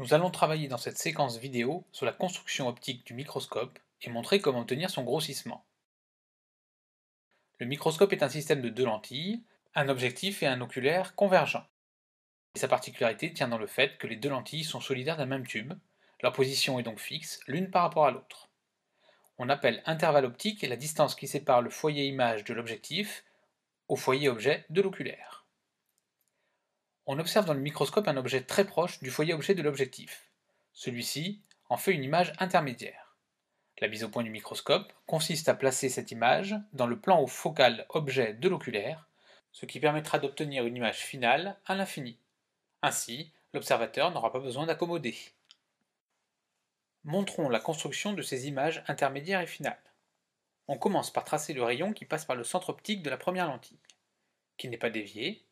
Nous allons travailler dans cette séquence vidéo sur la construction optique du microscope et montrer comment obtenir son grossissement. Le microscope est un système de deux lentilles, un objectif et un oculaire convergents. Et sa particularité tient dans le fait que les deux lentilles sont solidaires d'un même tube, leur position est donc fixe l'une par rapport à l'autre. On appelle intervalle optique la distance qui sépare le foyer image de l'objectif au foyer objet de l'oculaire. On observe dans le microscope un objet très proche du foyer objet de l'objectif. Celui-ci en fait une image intermédiaire. La mise au point du microscope consiste à placer cette image dans le plan focal objet de l'oculaire, ce qui permettra d'obtenir une image finale à l'infini. Ainsi, l'observateur n'aura pas besoin d'accommoder. Montrons la construction de ces images intermédiaires et finales. On commence par tracer le rayon qui passe par le centre optique de la première lentille, qui n'est pas dévié,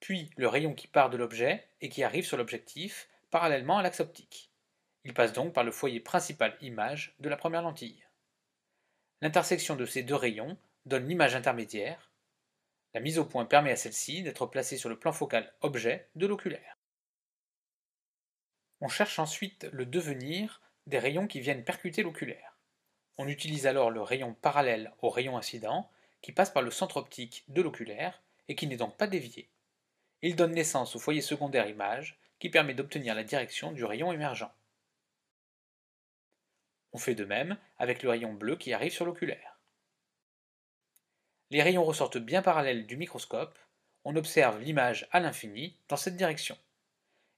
puis le rayon qui part de l'objet et qui arrive sur l'objectif parallèlement à l'axe optique. Il passe donc par le foyer principal image de la première lentille. L'intersection de ces deux rayons donne l'image intermédiaire. La mise au point permet à celle-ci d'être placée sur le plan focal objet de l'oculaire. On cherche ensuite le devenir des rayons qui viennent percuter l'oculaire. On utilise alors le rayon parallèle au rayon incident qui passe par le centre optique de l'oculaire et qui n'est donc pas dévié. Il donne naissance au foyer secondaire image qui permet d'obtenir la direction du rayon émergent. On fait de même avec le rayon bleu qui arrive sur l'oculaire. Les rayons ressortent bien parallèles du microscope, on observe l'image à l'infini dans cette direction.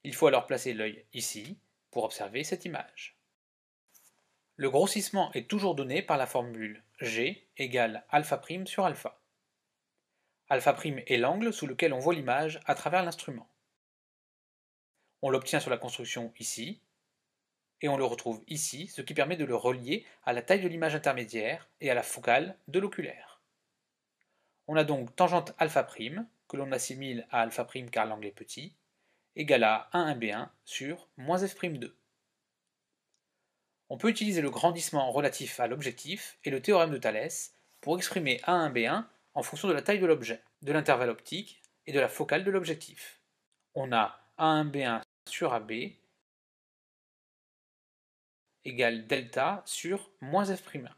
Il faut alors placer l'œil ici pour observer cette image. Le grossissement est toujours donné par la formule G égale alpha' sur alpha. Alpha' est l'angle sous lequel on voit l'image à travers l'instrument. On l'obtient sur la construction ici, et on le retrouve ici, ce qui permet de le relier à la taille de l'image intermédiaire et à la focale de l'oculaire. On a donc tangente alpha', que l'on assimile à alpha' car l'angle est petit, égale à 1b1 sur moins f'2. On peut utiliser le grandissement relatif à l'objectif et le théorème de Thalès pour exprimer a1b1 en fonction de la taille de l'objet, de l'intervalle optique et de la focale de l'objectif. On a a1b1 sur ab égale delta sur moins f'1.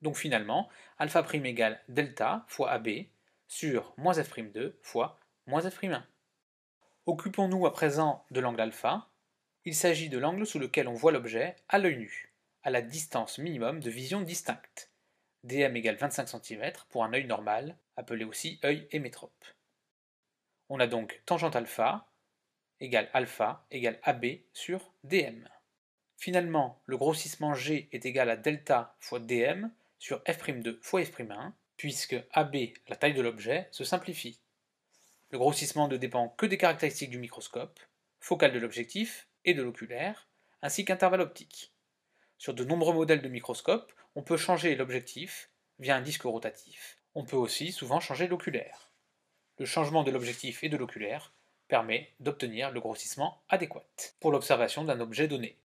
Donc finalement, alpha' égale delta fois ab sur moins f'2 fois moins f'1. Occupons-nous à présent de l'angle alpha. Il s'agit de l'angle sous lequel on voit l'objet à l'œil nu, à la distance minimum de vision distincte. dm égale 25 cm pour un œil normal, appelé aussi œil hémétrope. On a donc tangente alpha égale AB sur dm. Finalement, le grossissement G est égal à delta fois dm sur f'2 fois f'1, puisque AB, la taille de l'objet, se simplifie. Le grossissement ne dépend que des caractéristiques du microscope, focale de l'objectif et de l'oculaire, ainsi qu'intervalle optique. Sur de nombreux modèles de microscopes, on peut changer l'objectif via un disque rotatif. On peut aussi souvent changer l'oculaire. Le changement de l'objectif et de l'oculaire permet d'obtenir le grossissement adéquat pour l'observation d'un objet donné.